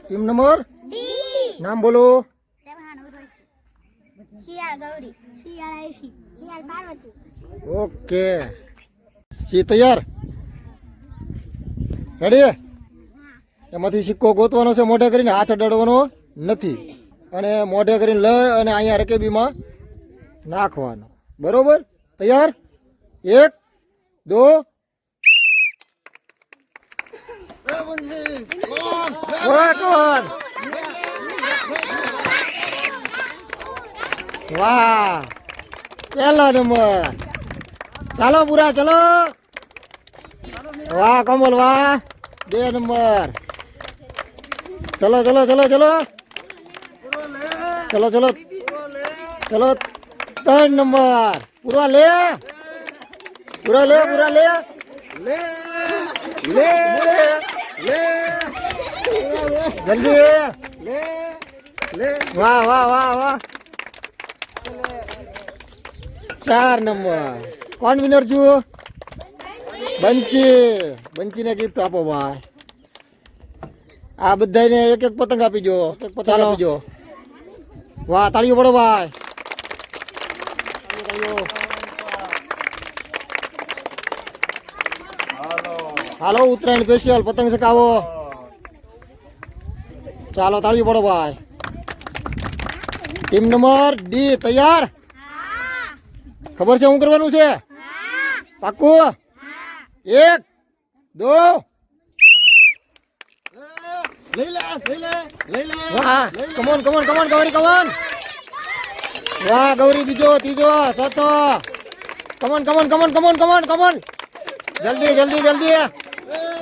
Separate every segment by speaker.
Speaker 1: Team number नाम बोलो। Okay सी तैयार રેડી એમાંથી સિક્કો ગોતવાનો છે મોઢે કરીને હાથ અડાડવાનો નથી અને મોઢે કરીને લઈ અને અહીંયા રકેબીમાં નાખવાનો બરોબર તૈયાર 1 2 વાહ પહેલો નંબર ચાલો પૂરા ચલો વાહ કમલ વાહ 2 નંબર ચલો ચલો ચલો ચલો ચલો ચલો ચલો 3 નંબર પૂરા લે પૂરા લે પૂરા લે લે લે લે જલ્દી લે લે વાહ વાહ વાહ વાહ 4 નંબર કોણ વિનર છું બંચીને ગિફ્ટ આપો ભાઈ આ બધાને એક એક પતંગ આપી દો એક પતંગ આપી દો વાહ તાળીઓ પડો ભાઈ હાલો ઉત્તરાયણ સ્પેશિયલ પતંગ ચકાવો ચાલો તાળીઓ પડો ભાઈ ટીમ નંબર ડી તૈયાર ખબર છે શું કરવાનું છે પાક્કું 1 2 વાહ come on come on come on Gauri come on વાહ ગૌરી બીજો ત્રીજો ચોથો come on come on come on come on come on come on જલ્દી જલ્દી જલ્દી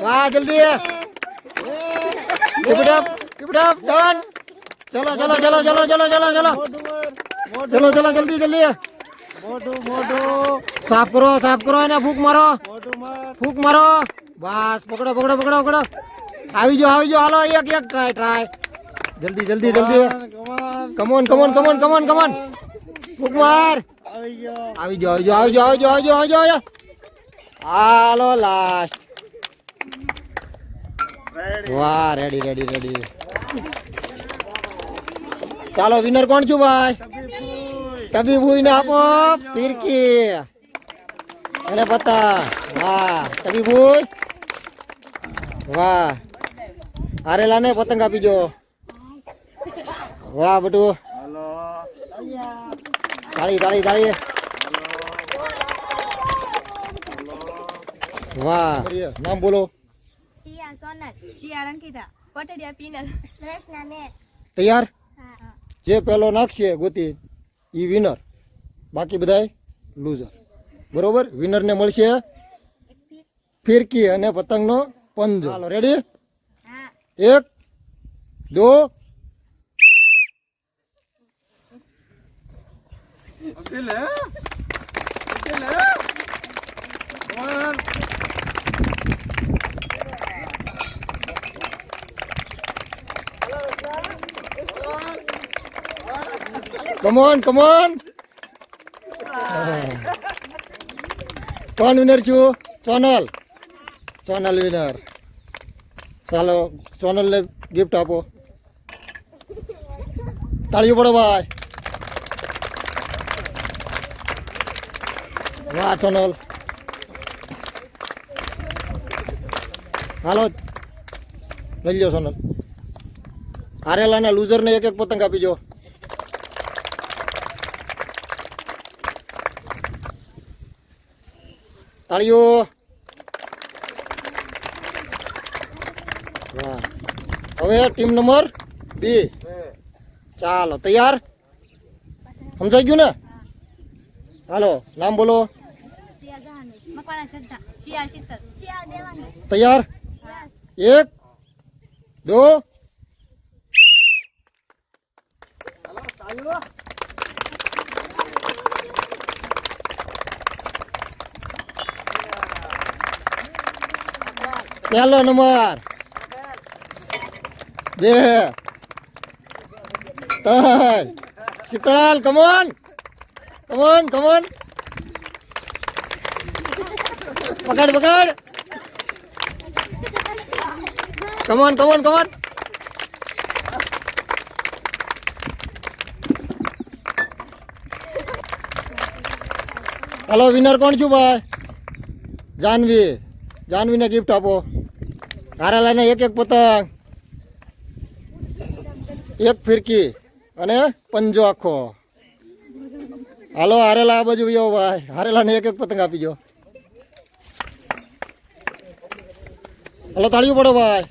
Speaker 1: વાહ જલ્દી કીપ ઇટ અપ ડન ચલો ચલો ચલો ચલો ચલો ચલો ચલો ચલો ચલો જલ્દી જલ્દી સાફ કરો એને ફૂક મારો બસ પકડો પકડો પકડો પકડો આવી જાઓ હાલો એક એક ટ્રાય જલ્દી જલ્દી જલ્દી come on come on come on come on come on ફૂક માર આવી જાઓ હાલો લાસ્ટ વાહ રેડી રેડી રેડી ચાલો વિનર કોણ છું ભાઈ કભી ભૂઈ ને આપો ફિરકી અને પતંગ વાહ કભી ભૂઈ વાહ હારેલા ને પતંગ આપી જો વાહ બટુ તાળી તાળી તાળી વાહ નામ બોલો
Speaker 2: શિયા સોનલ શિયા અંકિતા કોટડિયા પીનલ કૃષ્ણા મે
Speaker 1: તૈયાર જે પહેલો નાખશે ગોતી ઈ વિનર બાકી બધાય લૂઝર બરોબર વિનર ને મળશે ફિરકી અને પતંગનો પંજો હાલો રેડી 1 2 કમ ઓન કોણ વિનર છું સોનલ વિનર ચાલો સોનલ ને ગિફ્ટ આપો તાળીઓ પડો ભાઈ વાહ સોનલ હાલો લઈ લો સોનલ હારેલા ને લૂઝર ને એક એક પતંગ આપી જો તાળીઓ વાહ હવે ટીમ નંબર 2 ચાલો તૈયાર સમજાઈ ગયું ને હાલો નામ બોલો તૈયાર 1 2 પહેલો number 2 3 Sheetal come on come on come on પકડ પકડ કમોન કમોન કમોન હાલો વિનર કોણ છું ભાઈ જાનવીને ગિફ્ટ આપો હારેલાને એક એક પતંગ એક ફિરકી અને પંજો આખો હાલો હારેલા આ બાજુ આવો ભાઈ હારેલાને એક એક પતંગ આપી જો હાલો તાળીઓ પડો ભાઈ